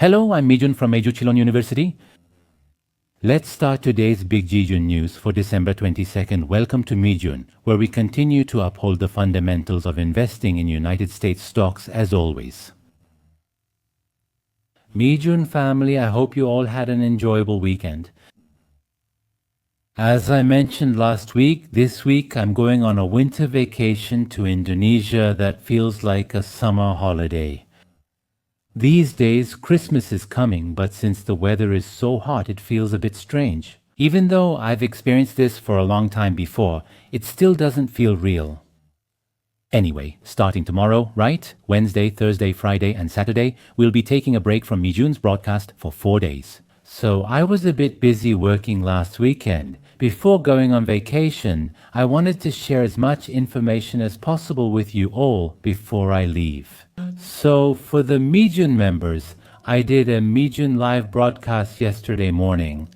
Hello, I'm Mijun from Meiju University. Let's start today's Big Jijun news for December 22nd. Welcome to Mijun, where we continue to uphold the fundamentals of investing in United States stocks as always. Mijun family, I hope you all had an enjoyable weekend. As I mentioned last week, this week I'm going on a winter vacation to Indonesia that feels like a summer holiday. These days, Christmas is coming, but since the weather is so hot, it feels a bit strange. Even though I've experienced this for a long time before, it still doesn't feel real. Anyway, starting tomorrow, right? Wednesday, Thursday, Friday, and Saturday, we'll be taking a break from Mijun's broadcast for 4 days. So I was a bit busy working last weekend. Before going on vacation, I wanted to share as much information as possible with you all before I leave. So for the Mijun members, I did a Mijun live broadcast yesterday morning.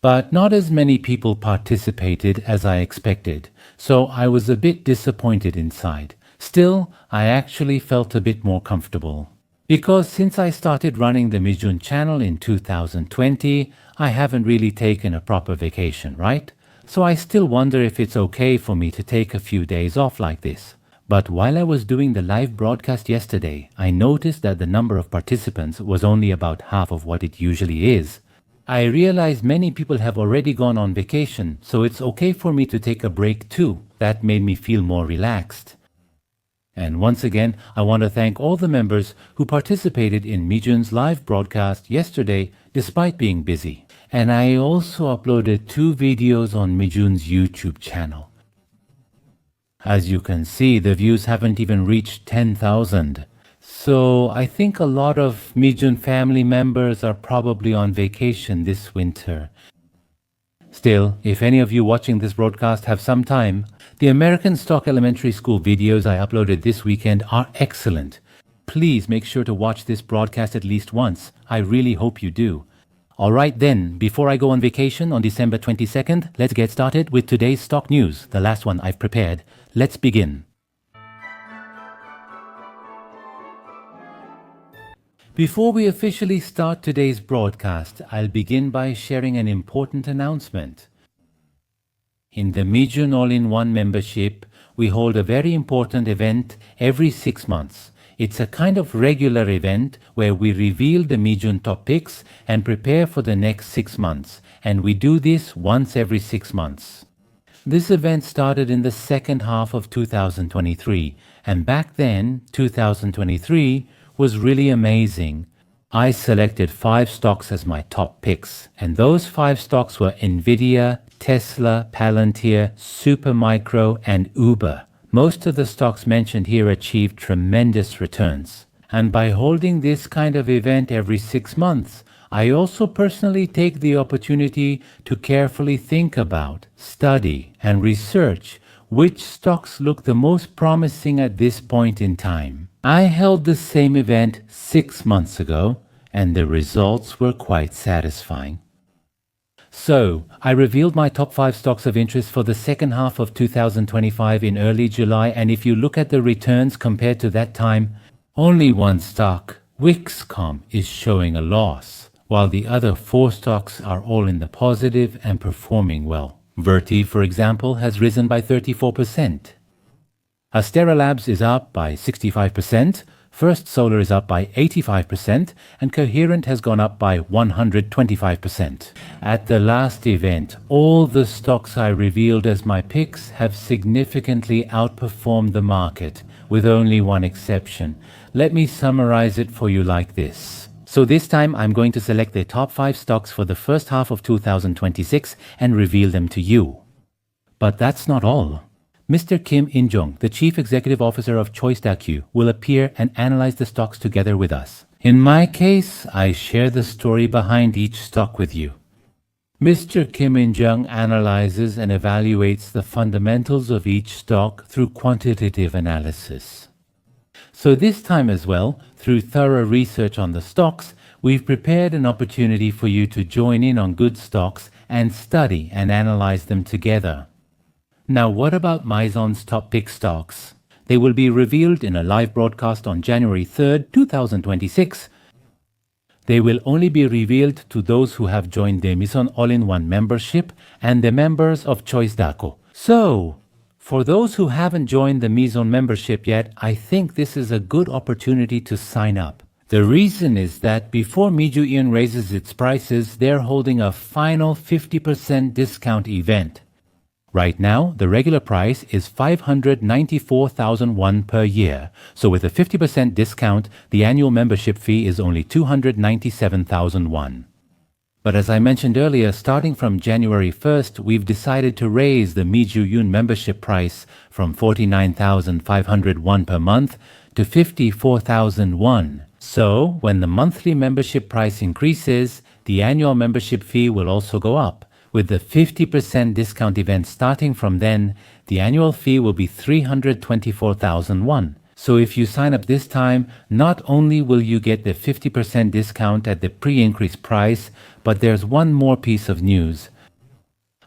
But not as many people participated as I expected, so I was a bit disappointed inside. Still, I actually felt a bit more comfortable. Because since I started running the Mijun channel in 2020, I haven't really taken a proper vacation, right? So I still wonder if it's okay for me to take a few days off like this. But while I was doing the live broadcast yesterday, I noticed that the number of participants was only about half of what it usually is. I realized many people have already gone on vacation, so it's okay for me to take a break too. That made me feel more relaxed. And once again, I want to thank all the members who participated in Mijun's live broadcast yesterday despite being busy. And I also uploaded 2 videos on Mijun's YouTube channel. As you can see, the views haven't even reached 10,000. So I think a lot of Mijun family members are probably on vacation this winter. Still, if any of you watching this broadcast have some time, the American Stock Elementary School videos I uploaded this weekend are excellent. Please make sure to watch this broadcast at least once. I really hope you do. Alright then, before I go on vacation on December 22nd, let's get started with today's stock news, the last one I've prepared. Let's begin. Before we officially start today's broadcast, I'll begin by sharing an important announcement. In the Mijun All-in-One membership, we hold a very important event every 6 months. It's a kind of regular event where we reveal the Mijun top picks and prepare for the next 6 months. And we do this once every 6 months. This event started in the second half of 2023. And back then, 2023, was really amazing. I selected 5 stocks as my top picks. And those 5 stocks were Nvidia, Tesla, Palantir, Supermicro, and Uber. Most of the stocks mentioned here achieved tremendous returns. And by holding this kind of event every 6 months, I also personally take the opportunity to carefully think about, study, and research which stocks look the most promising at this point in time. I held the same event 6 months ago, and the results were quite satisfying. So, I revealed my top 5 stocks of interest for the second half of 2025 in early July, and if you look at the returns compared to that time, only one stock, Wixcom, is showing a loss, while the other 4 stocks are all in the positive and performing well. Verti, for example, has risen by 34%. Astera Labs is up by 65%, First Solar is up by 85%, and Coherent has gone up by 125%. At the last event, all the stocks I revealed as my picks have significantly outperformed the market, with only one exception. Let me summarize it for you like this. So this time I'm going to select the top 5 stocks for the first half of 2026 and reveal them to you. But that's not all. Mr. Kim In-jung, the Chief Executive Officer of Choice.Q, will appear and analyze the stocks together with us. In my case, I share the story behind each stock with you. Mr. Kim In-jung analyzes and evaluates the fundamentals of each stock through quantitative analysis. So this time as well, through thorough research on the stocks, we've prepared an opportunity for you to join in on good stocks and study and analyze them together. Now, what about Mizon's top pick stocks? They will be revealed in a live broadcast on January 3rd, 2026. They will only be revealed to those who have joined the Maison All-in-One membership and the members of Choice Daco. So, for those who haven't joined the Maison membership yet, I think this is a good opportunity to sign up. The reason is that before Mijuion raises its prices, they're holding a final 50% discount event. Right now, the regular price is 594,000 won per year. So with a 50% discount, the annual membership fee is only 297,000 won. But as I mentioned earlier, starting from January 1st, we've decided to raise the Mijuion membership price from 49,500 won per month to 54,000 won. So when the monthly membership price increases, the annual membership fee will also go up. With the 50% discount event starting from then, the annual fee will be 324,000 won. So if you sign up this time, not only will you get the 50% discount at the pre-increase price, but there's one more piece of news.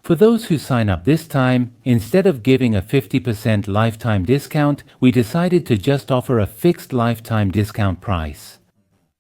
For those who sign up this time, instead of giving a 50% lifetime discount, we decided to just offer a fixed lifetime discount price.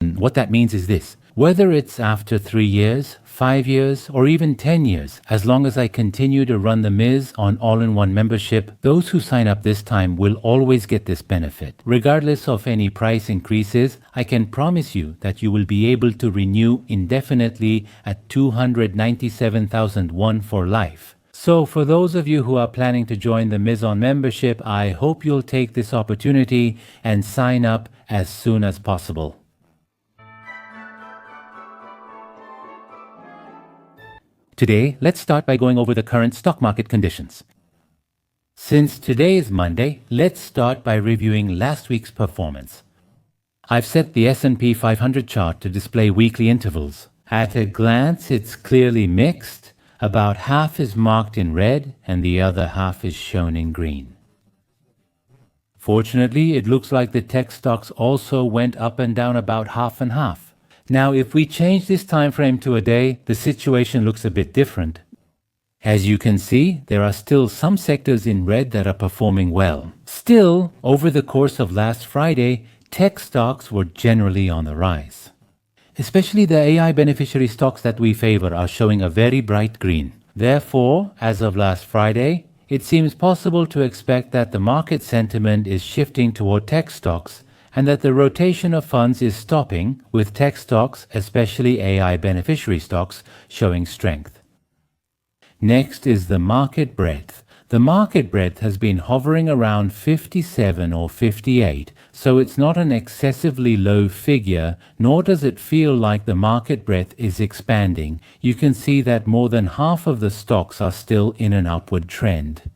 And what that means is this: whether it's after 3 years, 5 years, or even 10 years, as long as I continue to run the Miz on All-in-One membership, those who sign up this time will always get this benefit. Regardless of any price increases, I can promise you that you will be able to renew indefinitely at 297,000 won for life. So for those of you who are planning to join the Maison membership, I hope you'll take this opportunity and sign up as soon as possible. Today, let's start by going over the current stock market conditions. Since today is Monday, let's start by reviewing last week's performance. I've set the S&P 500 chart to display weekly intervals. At a glance, it's clearly mixed. About half is marked in red and the other half is shown in green. Fortunately, it looks like the tech stocks also went up and down about half and half. Now, if we change this time frame to a day, the situation looks a bit different. As you can see, there are still some sectors in red that are performing well. Still, over the course of last Friday, tech stocks were generally on the rise. Especially the AI beneficiary stocks that we favor are showing a very bright green. Therefore, as of last Friday, it seems possible to expect that the market sentiment is shifting toward tech stocks and that the rotation of funds is stopping, with tech stocks, especially AI beneficiary stocks, showing strength. Next is the market breadth. The market breadth has been hovering around 57 or 58, so it's not an excessively low figure, nor does it feel like the market breadth is expanding. You can see that more than half of the stocks are still in an upward trend.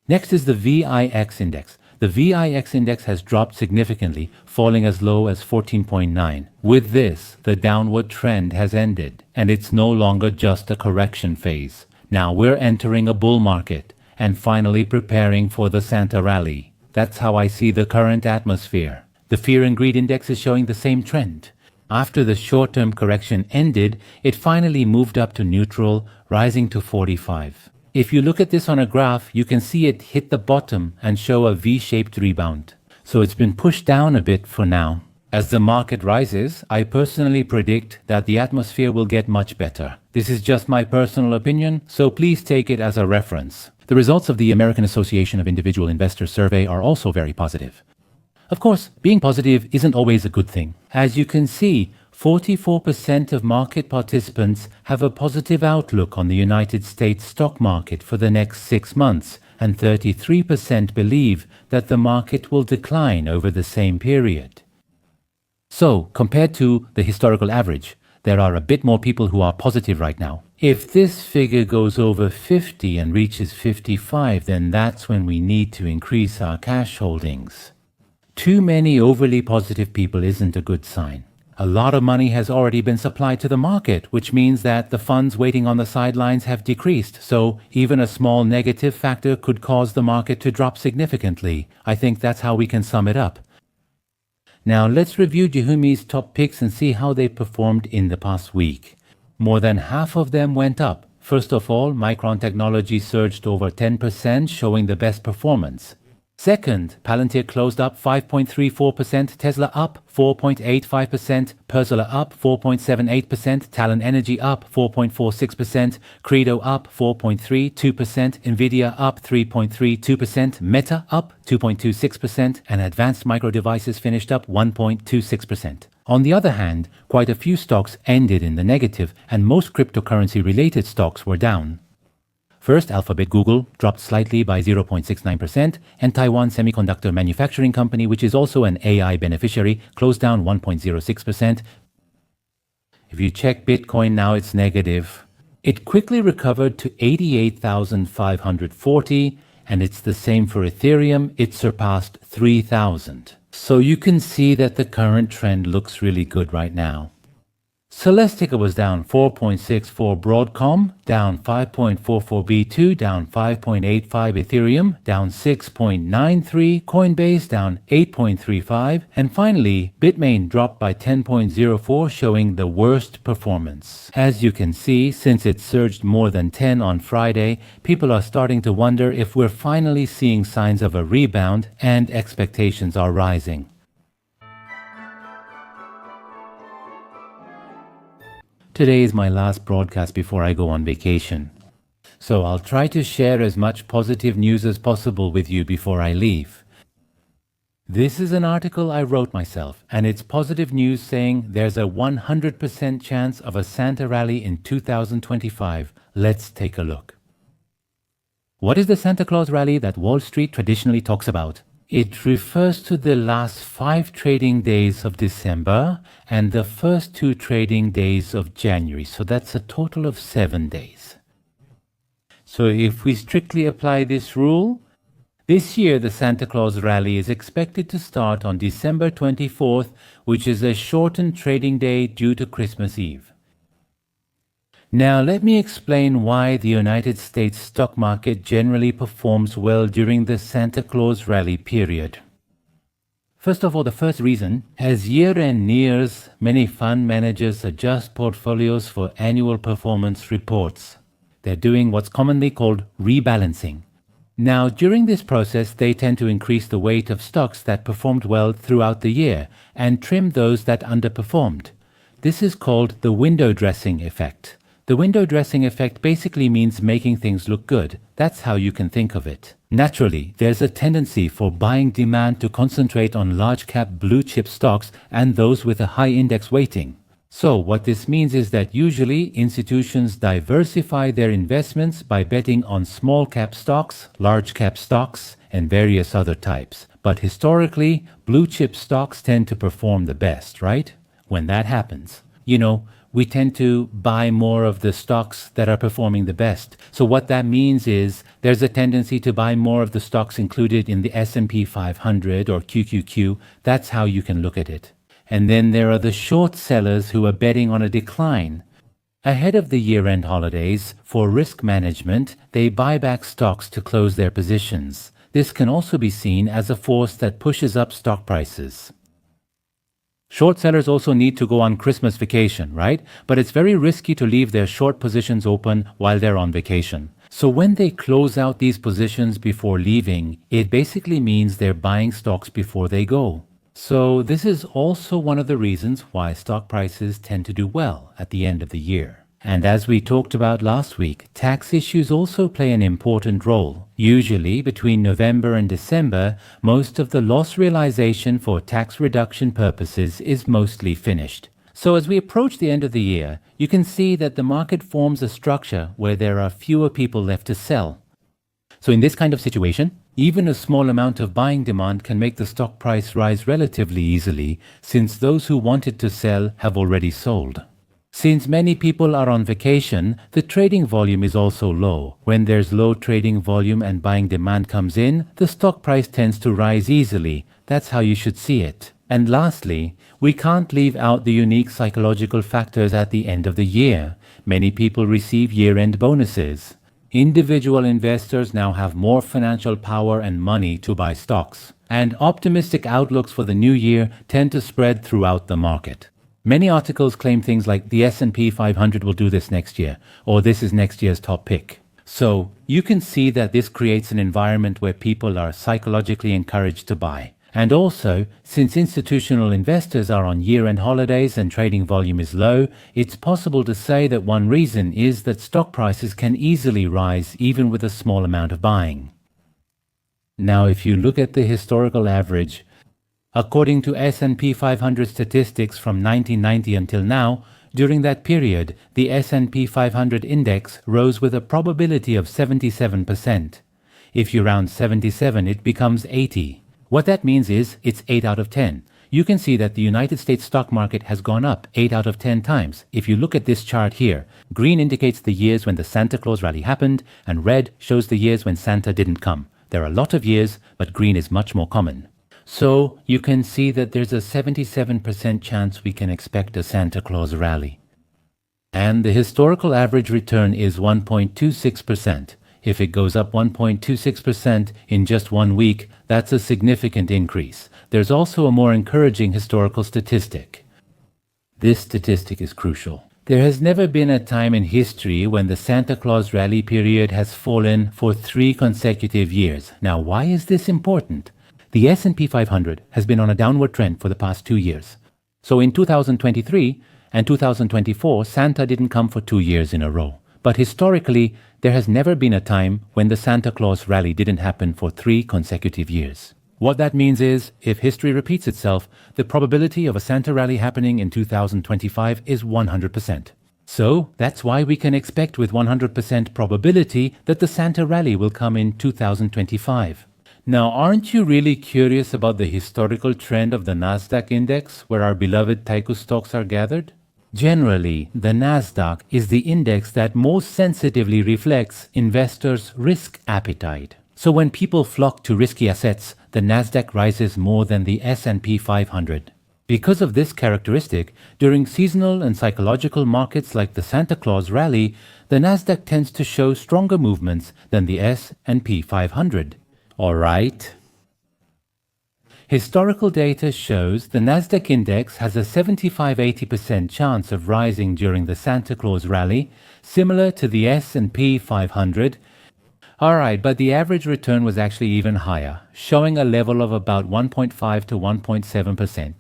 Next is the VIX index. The VIX index has dropped significantly, falling as low as 14.9. With this, the downward trend has ended, and it's no longer just a correction phase. Now we're entering a bull market and finally preparing for the Santa rally. That's how I see the current atmosphere. The fear and greed index is showing the same trend. After the short-term correction ended, it finally moved up to neutral, rising to 45. If you look at this on a graph, you can see it hit the bottom and show a V-shaped rebound. So it's been pushed down a bit for now. As the market rises, I personally predict that the atmosphere will get much better. This is just my personal opinion, so please take it as a reference. The results of the American Association of Individual Investors survey are also very positive. Of course, being positive isn't always a good thing. As you can see, 44% of market participants have a positive outlook on the United States stock market for the next 6 months, and 33% believe that the market will decline over the same period. So, compared to the historical average, there are a bit more people who are positive right now. If this figure goes over 50 and reaches 55, then that's when we need to increase our cash holdings. Too many overly positive people isn't a good sign. A lot of money has already been supplied to the market, which means that the funds waiting on the sidelines have decreased, so even a small negative factor could cause the market to drop significantly. I think that's how we can sum it up. Now let's review Jihumi's top picks and see how they performed in the past week. More than half of them went up. First of all, Micron Technology surged over 10%, showing the best performance. Second, Palantir closed up 5.34%, Tesla up 4.85%, Persula up 4.78%, Talon Energy up 4.46%, Credo up 4.32%, Nvidia up 3.32%, Meta up 2.26%, and Advanced Micro Devices finished up 1.26%. On the other hand, quite a few stocks ended in the negative, and most cryptocurrency-related stocks were down. First, Alphabet Google dropped slightly by 0.69%, and Taiwan Semiconductor Manufacturing Company, which is also an AI beneficiary, closed down 1.06%. If you check Bitcoin now, it's negative. It quickly recovered to 88,540, and it's the same for Ethereum. It surpassed 3,000. So you can see that the current trend looks really good right now. Celestica was down 4.64, Broadcom down 5.44, B2 down 5.85, Ethereum down 6.93, Coinbase down 8.35, and finally Bitmain dropped by 10.04, showing the worst performance. As you can see, since it surged more than 10 on Friday, people are starting to wonder if we're finally seeing signs of a rebound and expectations are rising. Today is my last broadcast before I go on vacation. So I'll try to share as much positive news as possible with you before I leave. This is an article I wrote myself, and it's positive news saying there's a 100% chance of a Santa rally in 2025. Let's take a look. What is the Santa Claus rally that Wall Street traditionally talks about? It refers to the last 5 trading days of December and the first 2 trading days of January. So that's a total of 7 days. So if we strictly apply this rule, this year the Santa Claus rally is expected to start on December 24th, which is a shortened trading day due to Christmas Eve. Now let me explain why the United States stock market generally performs well during the Santa Claus rally period. First of all, the first reason, as year-end nears, many fund managers adjust portfolios for annual performance reports. They're doing what's commonly called rebalancing. Now, during this process, they tend to increase the weight of stocks that performed well throughout the year and trim those that underperformed. This is called the window dressing effect. The window dressing effect basically means making things look good. That's how you can think of it. Naturally, there's a tendency for buying demand to concentrate on large-cap blue-chip stocks and those with a high index weighting. So what this means is that usually institutions diversify their investments by betting on small-cap stocks, large-cap stocks, and various other types. But historically, blue-chip stocks tend to perform the best, right? When that happens, we tend to buy more of the stocks that are performing the best. So what that means is there's a tendency to buy more of the stocks included in the S&P 500 or QQQ. That's how you can look at it. And then there are the short sellers who are betting on a decline. Ahead of the year-end holidays, for risk management, they buy back stocks to close their positions. This can also be seen as a force that pushes up stock prices. Short sellers also need to go on Christmas vacation, right? But it's very risky to leave their short positions open while they're on vacation. So when they close out these positions before leaving, it basically means they're buying stocks before they go. So this is also one of the reasons why stock prices tend to do well at the end of the year. And as we talked about last week, tax issues also play an important role. Usually, between November and December, most of the loss realization for tax reduction purposes is mostly finished. So as we approach the end of the year, you can see that the market forms a structure where there are fewer people left to sell. So in this kind of situation, even a small amount of buying demand can make the stock price rise relatively easily, since those who wanted to sell have already sold. Since many people are on vacation, the trading volume is also low. When there's low trading volume and buying demand comes in, the stock price tends to rise easily. That's how you should see it. And lastly, we can't leave out the unique psychological factors at the end of the year. Many people receive year-end bonuses. Individual investors now have more financial power and money to buy stocks. And optimistic outlooks for the new year tend to spread throughout the market. Many articles claim things like the S&P 500 will do this next year, or this is next year's top pick. So you can see that this creates an environment where people are psychologically encouraged to buy. And also, since institutional investors are on year-end holidays and trading volume is low, it's possible to say that one reason is that stock prices can easily rise even with a small amount of buying. Now, if you look at the historical average, according to S&P 500 statistics from 1990 until now, during that period, the S&P 500 index rose with a probability of 77%. If you round 77, it becomes 80. What that means is it's 8 out of 10. You can see that the United States stock market has gone up 8 out of 10 times. If you look at this chart here, green indicates the years when the Santa Claus rally happened, and red shows the years when Santa didn't come. There are a lot of years, but green is much more common. So you can see that there's a 77% chance we can expect a Santa Claus rally. And the historical average return is 1.26%. If it goes up 1.26% in just 1 week, that's a significant increase. There's also a more encouraging historical statistic. This statistic is crucial. There has never been a time in history when the Santa Claus rally period has fallen for 3 consecutive years. Now, why is this important? The S&P 500 has been on a downward trend for the past 2 years. So in 2023 and 2024, Santa didn't come for 2 years in a row. But historically, there has never been a time when the Santa Claus rally didn't happen for 3 consecutive years. What that means is, if history repeats itself, the probability of a Santa rally happening in 2025 is 100%. So, that's why we can expect with 100% probability that the Santa rally will come in 2025. Now, aren't you really curious about the historical trend of the Nasdaq index, where our beloved Taiku stocks are gathered? Generally, the Nasdaq is the index that most sensitively reflects investors' risk appetite. So when people flock to risky assets, the Nasdaq rises more than the S&P 500. Because of this characteristic, during seasonal and psychological markets like the Santa Claus rally, the Nasdaq tends to show stronger movements than the S&P 500. All right. Historical data shows the Nasdaq index has a 75-80% chance of rising during the Santa Claus rally, similar to the S&P 500. Alright, but the average return was actually even higher, showing a level of about 1.5 to 1.7%.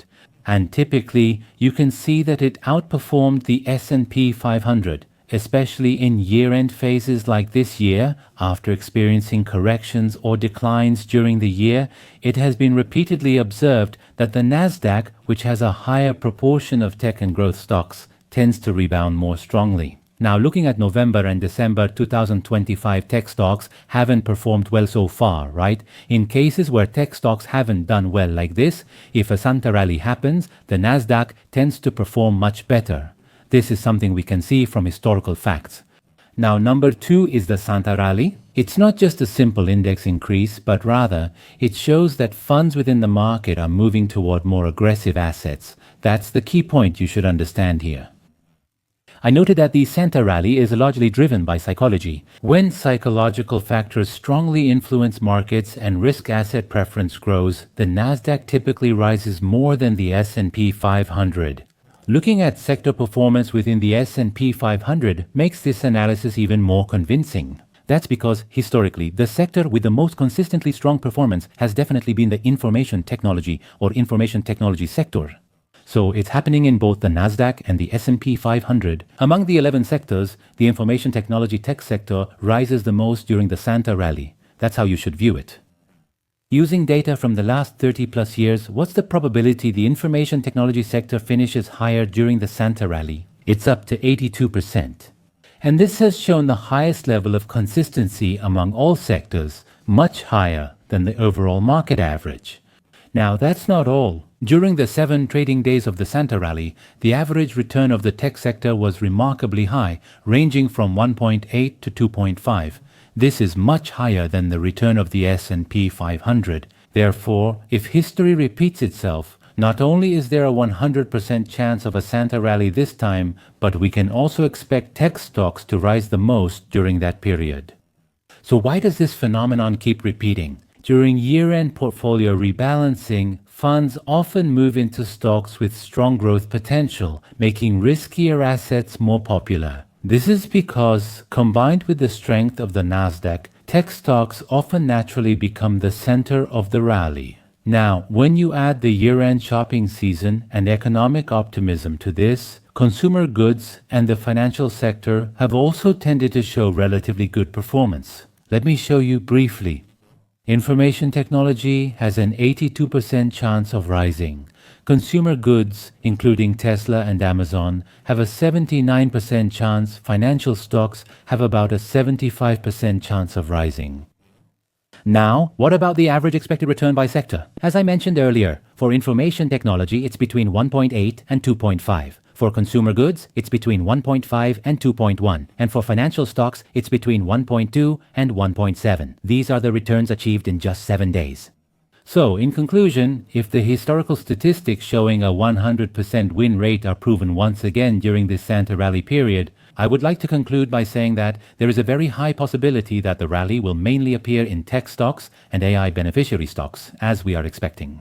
And typically, you can see that it outperformed the S&P 500, especially in year-end phases like this year. After experiencing corrections or declines during the year, it has been repeatedly observed that the Nasdaq, which has a higher proportion of tech and growth stocks, tends to rebound more strongly. Now, looking at November and December 2025 tech stocks haven't performed well so far, right? In cases where tech stocks haven't done well like this, if a Santa rally happens, the Nasdaq tends to perform much better. This is something we can see from historical facts. Now, number 2 is the Santa rally. It's not just a simple index increase, but rather it shows that funds within the market are moving toward more aggressive assets. That's the key point you should understand here. I noted that the Santa rally is largely driven by psychology. When psychological factors strongly influence markets and risk asset preference grows, the Nasdaq typically rises more than the S&P 500. Looking at sector performance within the S&P 500 makes this analysis even more convincing. That's because, historically, the sector with the most consistently strong performance has definitely been the information technology or information technology sector. So it's happening in both the Nasdaq and the S&P 500. Among the 11 sectors, the information technology tech sector rises the most during the Santa rally. That's how you should view it. Using data from the last 30 plus years, what's the probability the information technology sector finishes higher during the Santa rally? It's up to 82%. And this has shown the highest level of consistency among all sectors, much higher than the overall market average. Now, that's not all. During the 7 trading days of the Santa rally, the average return of the tech sector was remarkably high, ranging from 1.8 to 2.5. This is much higher than the return of the S&P 500. Therefore, if history repeats itself, not only is there a 100% chance of a Santa rally this time, but we can also expect tech stocks to rise the most during that period. So why does this phenomenon keep repeating? During year-end portfolio rebalancing, funds often move into stocks with strong growth potential, making riskier assets more popular. This is because, combined with the strength of the Nasdaq, tech stocks often naturally become the center of the rally. Now, when you add the year-end shopping season and economic optimism to this, consumer goods and the financial sector have also tended to show relatively good performance. Let me show you briefly. Information technology has an 82% chance of rising. Consumer goods, including Tesla and Amazon, have a 79% chance. Financial stocks have about a 75% chance of rising. Now, what about the average expected return by sector? As I mentioned earlier, for information technology, it's between 1.8 and 2.5. For consumer goods, it's between 1.5 and 2.1. And for financial stocks, it's between 1.2 and 1.7. These are the returns achieved in just 7 days. So, in conclusion, if the historical statistics showing a 100% win rate are proven once again during this Santa rally period, I would like to conclude by saying that there is a very high possibility that the rally will mainly appear in tech stocks and AI beneficiary stocks, as we are expecting.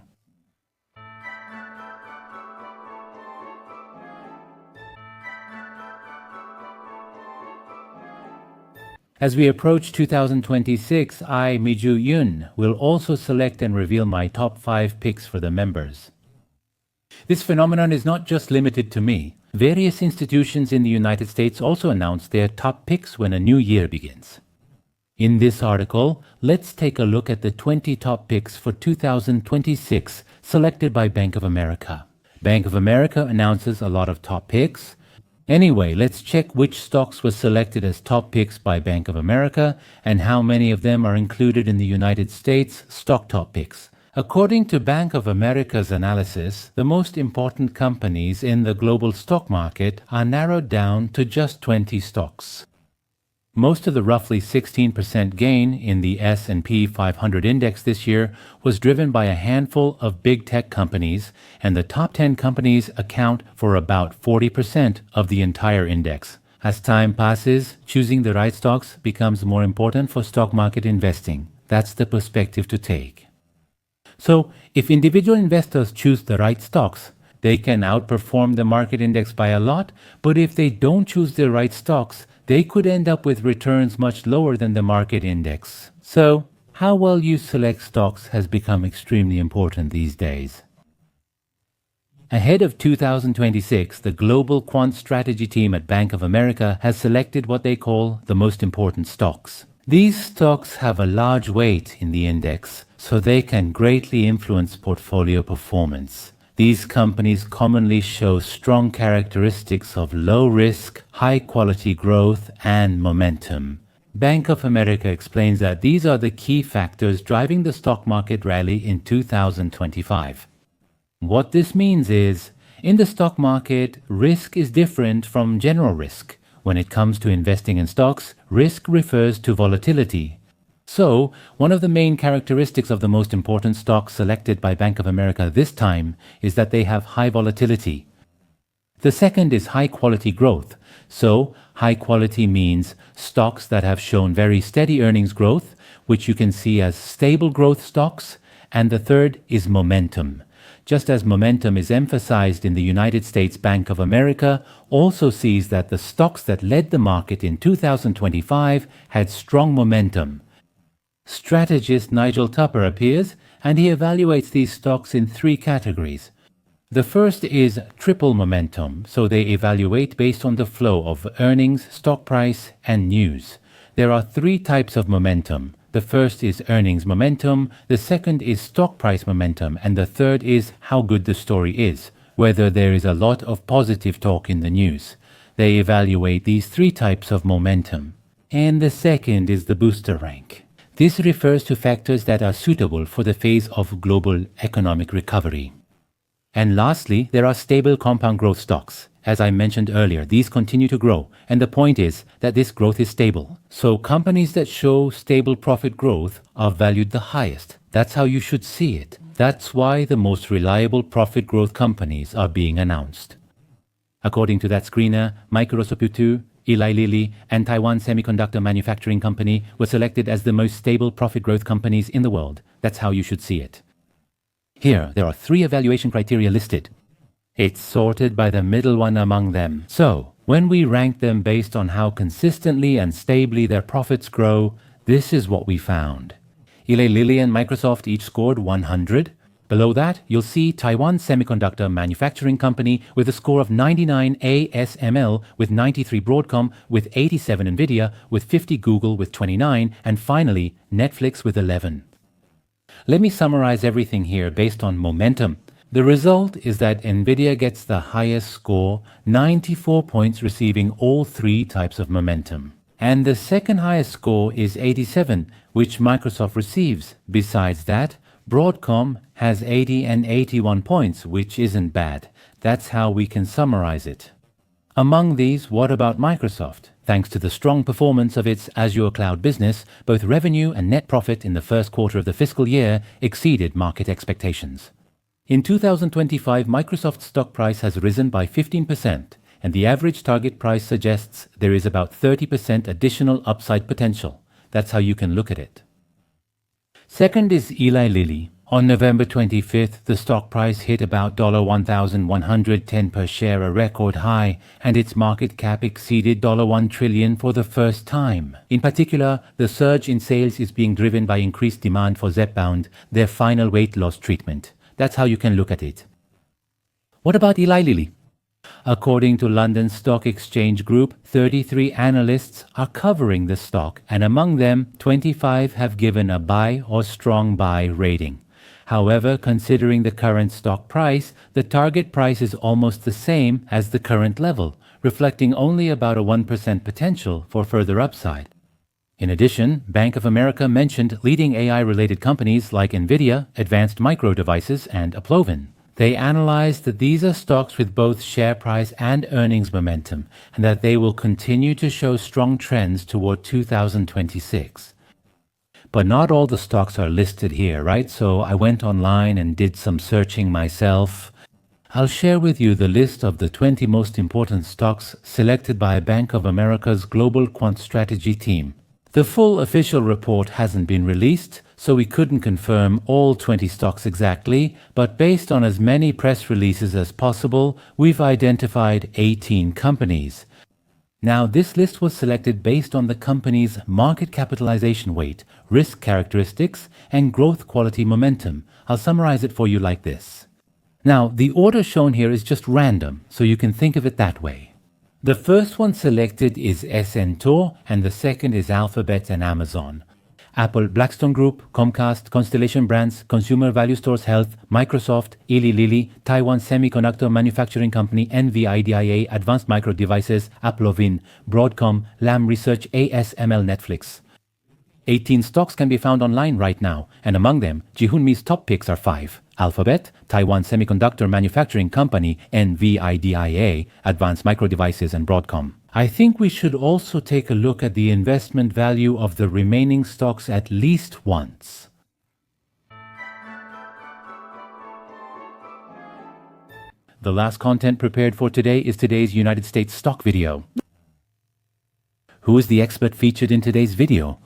As we approach 2026, I, Miju Yun, will also select and reveal my top 5 picks for the members. This phenomenon is not just limited to me. Various institutions in the United States also announce their top picks when a new year begins. In this article, let's take a look at the 20 top picks for 2026 selected by Bank of America. Bank of America announces a lot of top picks. Anyway, let's check which stocks were selected as top picks by Bank of America and how many of them are included in the United States stock top picks. According to Bank of America's analysis, the most important companies in the global stock market are narrowed down to just 20 stocks. Most of the roughly 16% gain in the S&P 500 index this year was driven by a handful of big tech companies, and the top 10 companies account for about 40% of the entire index. As time passes, choosing the right stocks becomes more important for stock market investing. That's the perspective to take. So, if individual investors choose the right stocks, they can outperform the market index by a lot, but if they don't choose the right stocks, they could end up with returns much lower than the market index. So, how well you select stocks has become extremely important these days. Ahead of 2026, the Global Quant Strategy team at Bank of America has selected what they call the most important stocks. These stocks have a large weight in the index, so they can greatly influence portfolio performance. These companies commonly show strong characteristics of low risk, high quality growth, and momentum. Bank of America explains that these are the key factors driving the stock market rally in 2025. What this means is, in the stock market, risk is different from general risk. When it comes to investing in stocks, risk refers to volatility. So, one of the main characteristics of the most important stocks selected by Bank of America this time is that they have high volatility. The second is high quality growth. So, high quality means stocks that have shown very steady earnings growth, which you can see as stable growth stocks. And the third is momentum. Just as momentum is emphasized in the United States, Bank of America also sees that the stocks that led the market in 2025 had strong momentum. Strategist Nigel Tupper appears, and he evaluates these stocks in 3 categories. The first is triple momentum, so they evaluate based on the flow of earnings, stock price, and news. There are 3 types of momentum. The first is earnings momentum, the second is stock price momentum, and the third is how good the story is, whether there is a lot of positive talk in the news. They evaluate these 3 types of momentum. And the second is the booster rank. This refers to factors that are suitable for the phase of global economic recovery. And lastly, there are stable compound growth stocks. As I mentioned earlier, these continue to grow, and the point is that this growth is stable. So companies that show stable profit growth are valued the highest. That's how you should see it. That's why the most reliable profit growth companies are being announced. According to that screener, Microsoft Putu, Eli Lilly, and Taiwan Semiconductor Manufacturing Company were selected as the most stable profit growth companies in the world. That's how you should see it. Here, there are 3 evaluation criteria listed. It's sorted by the middle one among them. So, When we rank them based on how consistently and stably their profits grow, this is what we found. Eli Lilly and Microsoft each scored 100. Below that, you'll see Taiwan Semiconductor Manufacturing Company with a score of 99, ASML with 93, Broadcom with 87, Nvidia with 50, Google with 29, and finally, Netflix with 11. Let me summarize everything here based on momentum. The result is that Nvidia gets the highest score, 94 points, receiving all three types of momentum. And the second highest score is 87, which Microsoft receives. Besides that, Broadcom has 80 and 81 points, which isn't bad. That's how we can summarize it. Among these, what about Microsoft? Thanks to the strong performance of its Azure cloud business, both revenue and net profit in the first quarter of the fiscal year exceeded market expectations. In 2025, Microsoft's stock price has risen by 15%, and the average target price suggests there is about 30% additional upside potential. That's how you can look at it. Second is Eli Lilly. On November 25th, the stock price hit about $1,110 per share, a record high, and its market cap exceeded $1 trillion for the first time. In particular, the surge in sales is being driven by increased demand for Zepbound, their final weight loss treatment. That's how you can look at it. What about Eli Lilly? According to London Stock Exchange Group, 33 analysts are covering the stock, and among them, 25 have given a buy or strong buy rating. However, considering the current stock price, the target price is almost the same as the current level, reflecting only about a 1% potential for further upside. In addition, Bank of America mentioned leading AI-related companies like Nvidia, Advanced Micro Devices, and Applovin. They analyzed that these are stocks with both share price and earnings momentum, and that they will continue to show strong trends toward 2026. But not all the stocks are listed here, right? So I went online and did some searching myself. I'll share with you the list of the 20 most important stocks selected by Bank of America's Global Quant Strategy team. The full official report hasn't been released, so we couldn't confirm all 20 stocks exactly, but based on as many press releases as possible, we've identified 18 companies. Now, this list was selected based on the company's market capitalization weight, risk characteristics, and growth quality momentum. I'll summarize it for you like this. Now, the order shown here is just random, so you can think of it that way. The first one selected is SNTOR, and the second is Alphabet and Amazon. Apple, Blackstone Group, Comcast, Constellation Brands, Consumer Value Stores Health, Microsoft, Eli Lilly, Taiwan Semiconductor Manufacturing Company, NVIDIA, Advanced Micro Devices, Applovin, Broadcom, Lam Research, ASML, Netflix. 18 stocks can be found online right now, and among them, Ji-Hoon Mi's top picks are 5. Alphabet, Taiwan Semiconductor Manufacturing Company, NVIDIA, Advanced Micro Devices, and Broadcom. I think we should also take a look at the investment value of the remaining stocks at least once. The last content prepared for today is today's United States stock video. Who is the expert featured in today's video?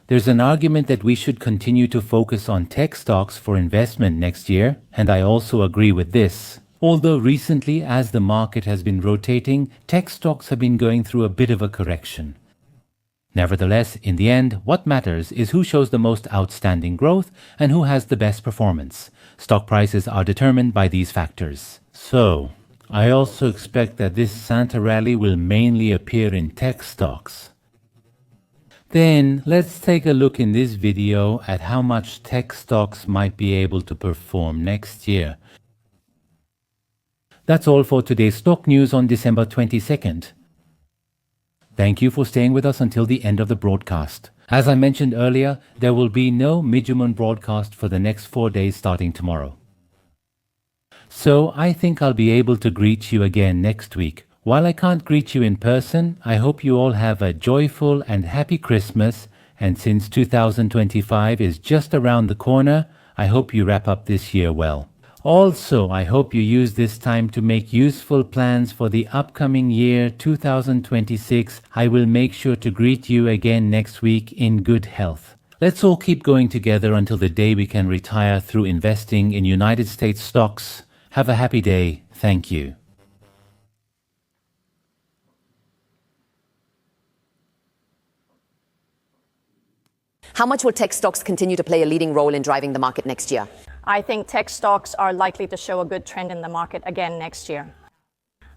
There's an argument that we should continue to focus on tech stocks for investment next year, and I also agree with this. Although recently, as the market has been rotating, tech stocks have been going through a bit of a correction. Nevertheless, in the end, what matters is who shows the most outstanding growth and who has the best performance. Stock prices are determined by these factors. So, I also expect that this Santa rally will mainly appear in tech stocks. Then, let's take a look in this video at how much tech stocks might be able to perform next year. That's all for today's stock news on December 22nd. Thank you for staying with us until the end of the broadcast. As I mentioned earlier, there will be no Midgemon broadcast for the next 4 days starting tomorrow. So I think I'll be able to greet you again next week. While I can't greet you in person, I hope you all have a joyful and happy Christmas, and since 2025 is just around the corner, I hope you wrap up this year well. Also, I hope you use this time to make useful plans for the upcoming year 2026. I will make sure to greet you again next week in good health. Let's all keep going together until the day we can retire through investing in United States stocks. Have a happy day. Thank you. How much will tech stocks continue to play a leading role in driving the market next year? I think tech stocks are likely to show a good trend in the market again next year.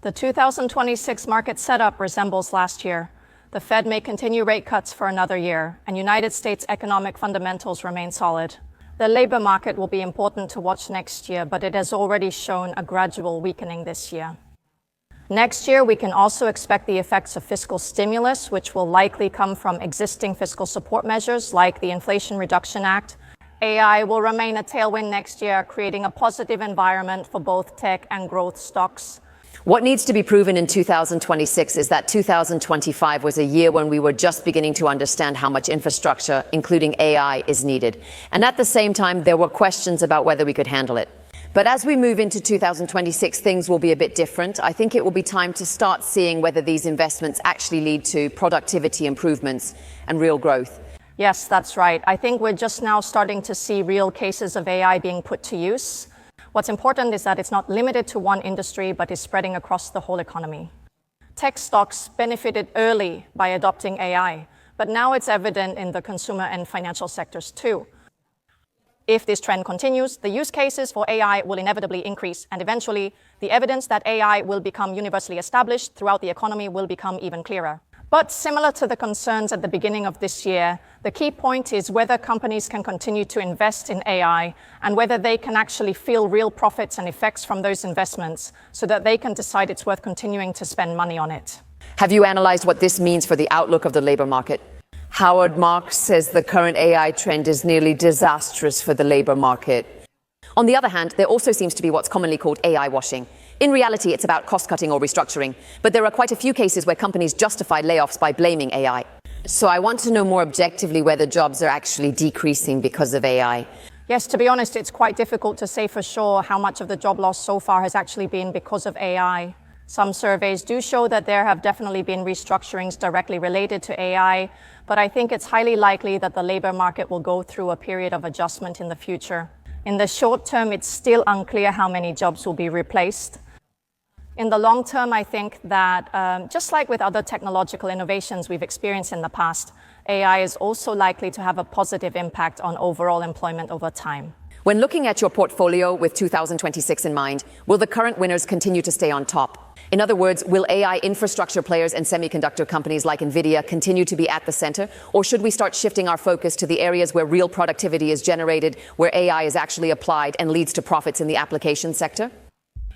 The 2026 market setup resembles last year. The Fed may continue rate cuts for another year, and United States economic fundamentals remain solid. The labor market will be important to watch next year, but it has already shown a gradual weakening this year. Next year, we can also expect the effects of fiscal stimulus, which will likely come from existing fiscal support measures like the Inflation Reduction Act. AI will remain a tailwind next year, creating a positive environment for both tech and growth stocks. What needs to be proven in 2026 is that 2025 was a year when we were just beginning to understand how much infrastructure, including AI, is needed. And at the same time, there were questions about whether we could handle it. But as we move into 2026, things will be a bit different. I think it will be time to start seeing whether these investments actually lead to productivity improvements and real growth. Yes, that's right. I think we're just now starting to see real cases of AI being put to use. What's important is that it's not limited to one industry, but is spreading across the whole economy. Tech stocks benefited early by adopting AI, but now it's evident in the consumer and financial sectors too. If this trend continues, the use cases for AI will inevitably increase, and eventually, the evidence that AI will become universally established throughout the economy will become even clearer. But similar to the concerns at the beginning of this year, the key point is whether companies can continue to invest in AI and whether they can actually feel real profits and effects from those investments so that they can decide it's worth continuing to spend money on it. Have you analyzed what this means for the outlook of the labor market? Howard Marks says the current AI trend is nearly disastrous for the labor market. On the other hand, there also seems to be what's commonly called AI washing. In reality, it's about cost-cutting or restructuring, but there are quite a few cases where companies justify layoffs by blaming AI. So I want to know more objectively whether jobs are actually decreasing because of AI. Yes, to be honest, it's quite difficult to say for sure how much of the job loss so far has actually been because of AI. Some surveys do show that there have definitely been restructurings directly related to AI, but I think it's highly likely that the labor market will go through a period of adjustment in the future. In the short term, it's still unclear how many jobs will be replaced. In the long term, I think that just like with other technological innovations we've experienced in the past, AI is also likely to have a positive impact on overall employment over time. When looking at your portfolio with 2026 in mind, will the current winners continue to stay on top? In other words, will AI infrastructure players and semiconductor companies like NVIDIA continue to be at the center? Or should we start shifting our focus to the areas where real productivity is generated, where AI is actually applied and leads to profits in the application sector?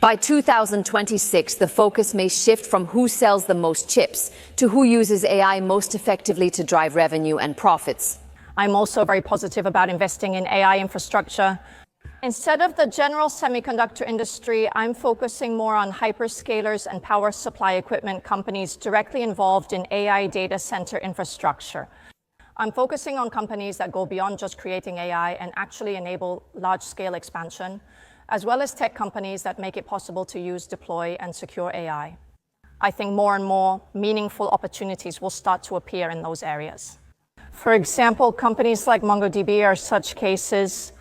By 2026, the focus may shift from who sells the most chips to who uses AI most effectively to drive revenue and profits. I'm also very positive about investing in AI infrastructure. Instead of the general semiconductor industry, I'm focusing more on hyperscalers and power supply equipment companies directly involved in AI data center infrastructure. I'm focusing on companies that go beyond just creating AI and actually enable large-scale expansion, as well as tech companies that make it possible to use, deploy, and secure AI. I think more and more meaningful opportunities will start to appear in those areas. For example, companies like MongoDB are such cases.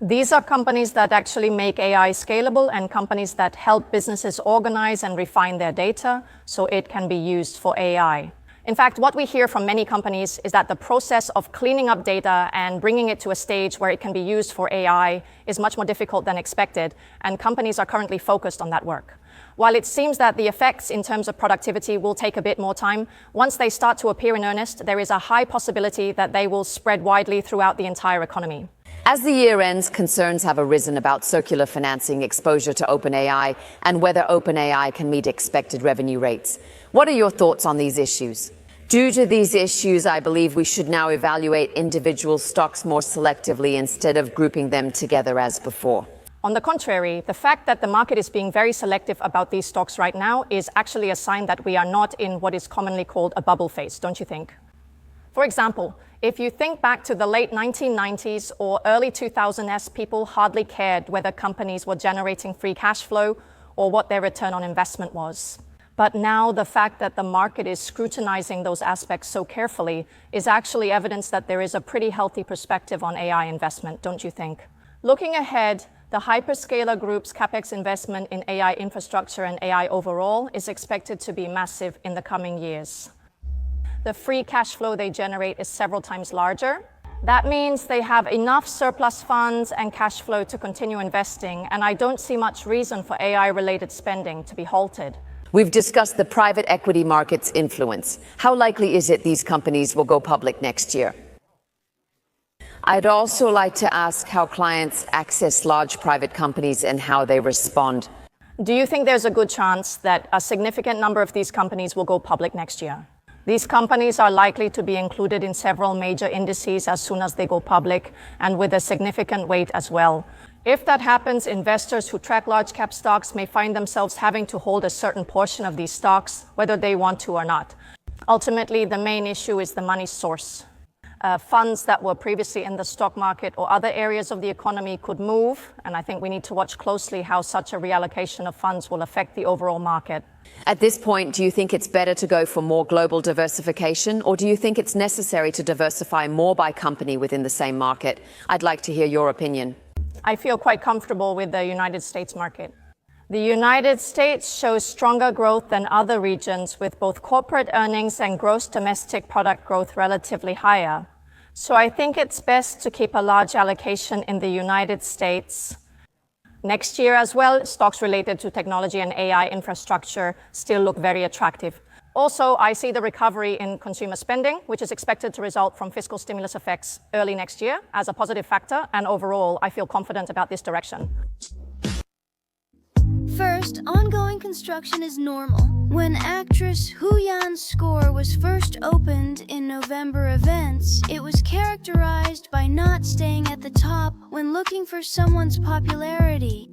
These are companies that actually make AI scalable and companies that help businesses organize and refine their data so it can be used for AI. In fact, what we hear from many companies is that the process of cleaning up data and bringing it to a stage where it can be used for AI is much more difficult than expected, and companies are currently focused on that work. While it seems that the effects in terms of productivity will take a bit more time, once they start to appear in earnest, there is a high possibility that they will spread widely throughout the entire economy. As the year ends, concerns have arisen about circular financing exposure to OpenAI and whether OpenAI can meet expected revenue rates. What are your thoughts on these issues? Due to these issues, I believe we should now evaluate individual stocks more selectively instead of grouping them together as before. On the contrary, the fact that the market is being very selective about these stocks right now is actually a sign that we are not in what is commonly called a bubble phase, don't you think? For example, if you think back to the late 1990s or early 2000s, people hardly cared whether companies were generating free cash flow or what their return on investment was. But now the fact that the market is scrutinizing those aspects so carefully is actually evidence that there is a pretty healthy perspective on AI investment, don't you think? Looking ahead, the hyperscaler group's capex investment in AI infrastructure and AI overall is expected to be massive in the coming years. The free cash flow they generate is several times larger, That means they have enough surplus funds and cash flow to continue investing, and I don't see much reason for AI-related spending to be halted. We've discussed the private equity market's influence. How likely is it these companies will go public next year? I'd also like to ask how clients access large private companies and how they respond. Do you think there's a good chance that a significant number of these companies will go public next year? These companies are likely to be included in several major indices as soon as they go public, and with a significant weight as well. If that happens, investors who track large cap stocks may find themselves having to hold a certain portion of these stocks, whether they want to or not. Ultimately, the main issue is the money source. Funds that were previously in the stock market or other areas of the economy could move, and I think we need to watch closely how such a reallocation of funds will affect the overall market. At this point, do you think it's better to go for more global diversification, or do you think it's necessary to diversify more by company within the same market? I'd like to hear your opinion. I feel quite comfortable with the United States market. The United States shows stronger growth than other regions, with both corporate earnings and gross domestic product growth relatively higher. So I think it's best to keep a large allocation in the United States. Next year as well, stocks related to technology and AI infrastructure still look very attractive. Also, I see the recovery in consumer spending, which is expected to result from fiscal stimulus effects early next year, as a positive factor, and overall, I feel confident about this direction. First, ongoing construction is normal. When actress Hu Yan's score was first opened in November events, it was characterized by not staying at the top when looking for someone's popularity.